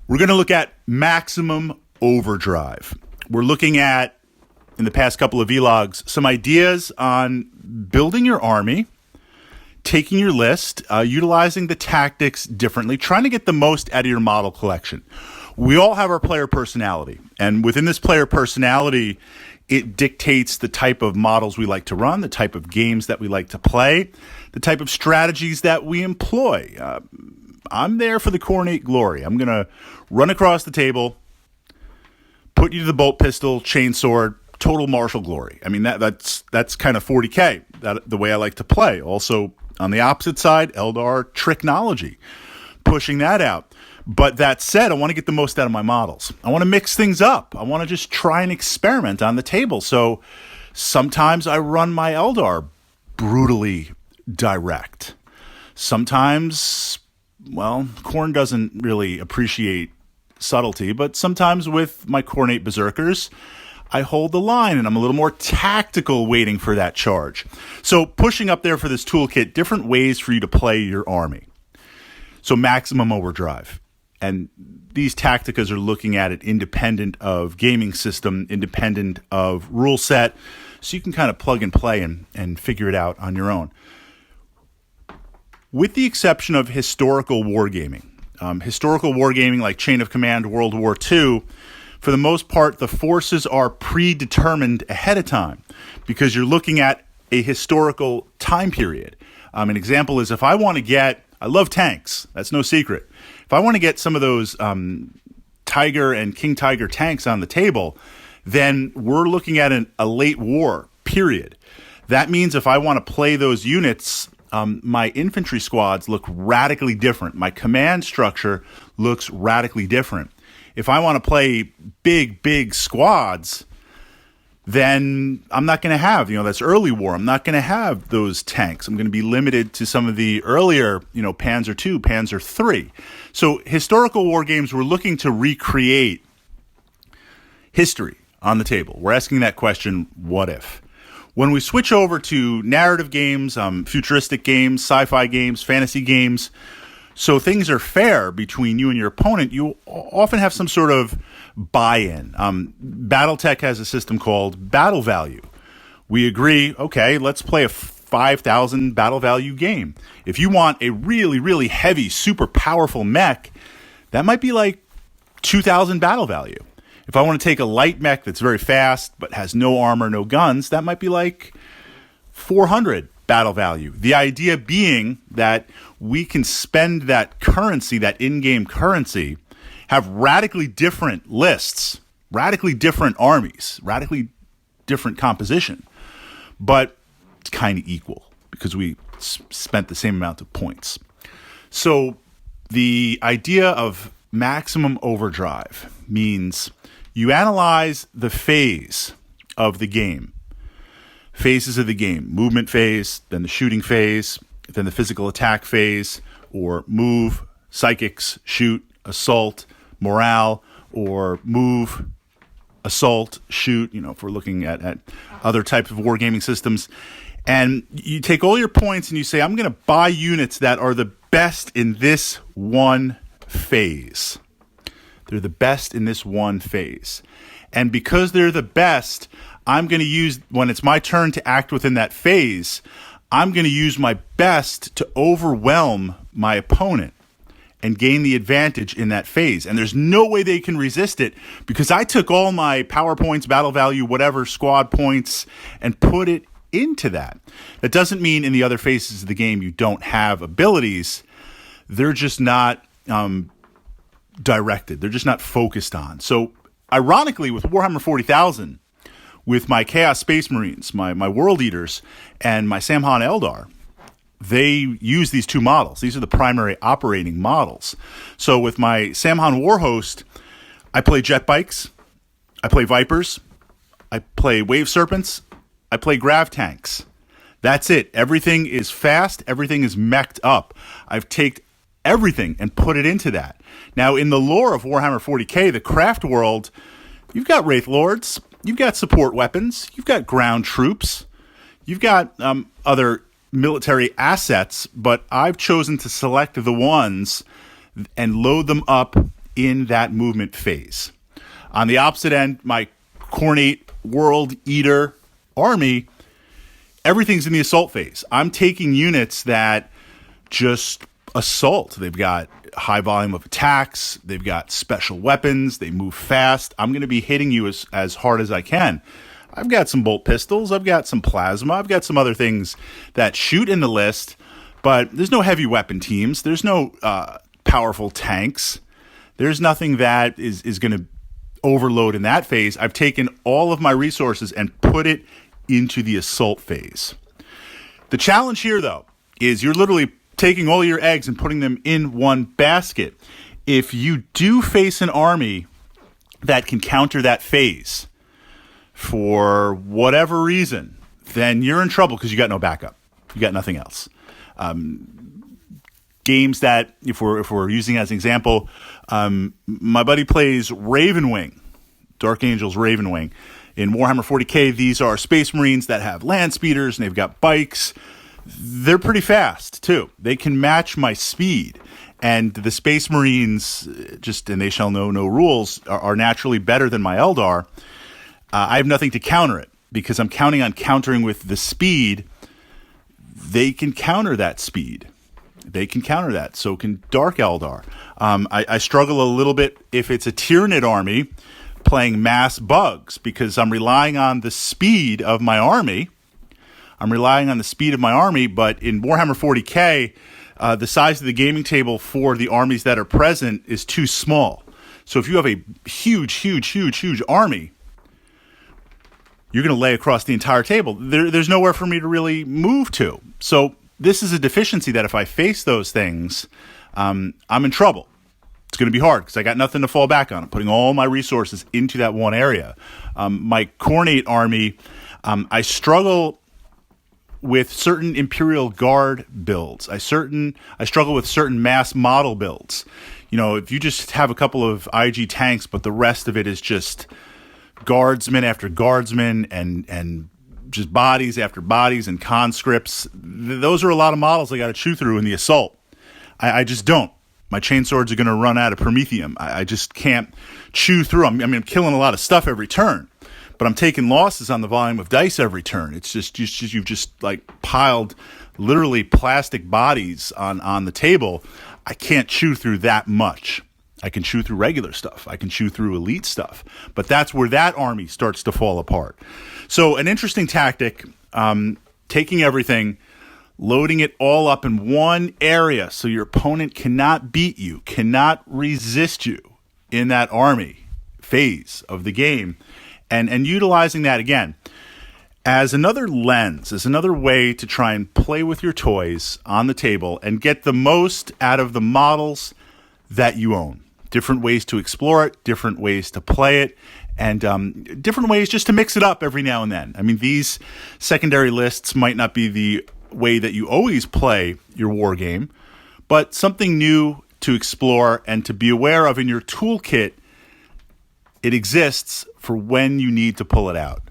We're going to look at maximum overdrive. We're looking at, in the past couple of vlogs, some ideas on building your army, taking your list, utilizing the tactics differently, trying to get the most out of your model collection. We all have our player personality, and within this player personality, it dictates the type of models we like to run, the type of games that we like to play, the type of strategies that we employ. I'm there for the coronate glory. I'm going to run across the table, put you to the bolt pistol, chainsword, total martial glory. I mean, that's kind of 40K, the way I like to play. Also, on the opposite side, Eldar Tricknology, pushing that out. But that said, I want to get the most out of my models. I want to mix things up. I want to just try and experiment on the table. So sometimes I run my Eldar brutally direct. Sometimes, well, Khorne doesn't really appreciate subtlety, but sometimes with my Coronate Berserkers, I hold the line and I'm a little more tactical waiting for that charge. So pushing up there for this toolkit, different ways for you to play your army. So maximum overdrive. And these tacticas are looking at it independent of gaming system, independent of rule set, so you can kind of plug and play and figure it out on your own. With the exception of historical wargaming. Historical wargaming like Chain of Command, World War II, for the most part, the forces are predetermined ahead of time because you're looking at a historical time period. An example is if I want to get, I love tanks, that's no secret. If I want to get some of those Tiger and King Tiger tanks on the table, then we're looking at a late war period. That means if I want to play those units, my infantry squads look radically different. My command structure looks radically different. If I want to play big squads, then I'm not going to have, that's early war. I'm not going to have those tanks. I'm going to be limited to some of the earlier, Panzer II, Panzer III. So historical war games, we're looking to recreate history on the table. We're asking that question, what if? When we switch over to narrative games, futuristic games, sci-fi games, fantasy games, so things are fair between you and your opponent, you often have some sort of buy-in. Battletech has a system called battle value. We agree, okay, let's play a 5,000 battle value game. If you want a really heavy, super powerful mech, that might be like 2,000 battle value. If I want to take a light mech that's very fast but has no armor, no guns, that might be like 400 battle value. The idea being that we can spend that currency, that in-game currency, have radically different lists, radically different armies, radically different composition, but it's kind of equal because we spent the same amount of points. So the idea of maximum overdrive means you analyze the phase of the game. Phases of the game, movement phase, then the shooting phase, then the physical attack phase, or move, psychics, shoot, assault, morale, or move, assault, shoot, if we're looking at other types of wargaming systems. And you take all your points and you say, I'm going to buy units that are the best in this one phase. They're the best in this one phase. And because they're the best, I'm going to use, when it's my turn to act within that phase, I'm going to use my best to overwhelm my opponent and gain the advantage in that phase. And there's no way they can resist it because I took all my power points, battle value, whatever, squad points, and put it into that. That doesn't mean in the other phases of the game you don't have abilities. They're just not directed. They're just not focused on. So ironically, with Warhammer 40,000, with my Chaos Space Marines, my World Eaters, and my Samhan Eldar, they use these two models. These are the primary operating models. So with my Samhan Warhost, I play jet bikes, I play Vipers, I play Wave Serpents, I play Grav Tanks. That's it. Everything is fast. Everything is mech'd up. I've taken everything and put it into that. Now, in the lore of Warhammer 40K, the craft world, you've got Wraith Lords, you've got support weapons, you've got ground troops, you've got other military assets, but I've chosen to select the ones and load them up in that movement phase. On the opposite end, my Cornate World Eater army, everything's in the assault phase. I'm taking units that just assault. They've got high volume of attacks. They've got special weapons. They move fast. I'm going to be hitting you as hard as I can. I've got some bolt pistols. I've got some plasma. I've got some other things that shoot in the list, but there's no heavy weapon teams. There's no powerful tanks. There's nothing that is going to overload in that phase. I've taken all of my resources and put it into the assault phase. The challenge here, though, is you're literally taking all your eggs and putting them in one basket. If you do face an army that can counter that phase for whatever reason, then you're in trouble because you got no backup. You got nothing else. Games that, if we're using as an example, my buddy plays Ravenwing, Dark Angels Ravenwing. In Warhammer 40K, these are Space Marines that have land speeders and they've got bikes. They're pretty fast, too. They can match my speed. And the Space Marines, and they shall know no rules, are naturally better than my Eldar. I have nothing to counter it because I'm counting on countering with the speed. They can counter that speed. They can counter that. So can Dark Eldar. I struggle a little bit if it's a Tyranid army playing mass bugs because I'm relying on the speed of my army. But in Warhammer 40K, the size of the gaming table for the armies that are present is too small. So if you have a huge army, you're going to lay across the entire table. There's nowhere for me to really move to. So this is a deficiency that if I face those things, I'm in trouble. It's going to be hard because I got nothing to fall back on. I'm putting all my resources into that one area. My Cornate army, I struggle with certain Imperial Guard builds. I struggle with certain mass model builds. You know, if you just have a couple of IG tanks, but the rest of it is just guardsmen after guardsmen and just bodies after bodies and conscripts, those are a lot of models I got to chew through in the assault. I just don't. My chainswords are going to run out of Promethium. I just can't chew through them. I mean, I'm killing a lot of stuff every turn, but I'm taking losses on the volume of dice every turn. It's just you've just like piled literally plastic bodies on the table. I can't chew through that much. I can chew through regular stuff. I can chew through elite stuff. But that's where that army starts to fall apart. So an interesting tactic, taking everything, loading it all up in one area so your opponent cannot beat you, cannot resist you in that army phase of the game, and utilizing that again as another lens, as another way to try and play with your toys on the table and get the most out of the models that you own. Different ways to explore it, different ways to play it, and different ways just to mix it up every now and then. I mean, these secondary lists might not be the way that you always play your war game, but something new to explore and to be aware of in your toolkit. It exists for when you need to pull it out.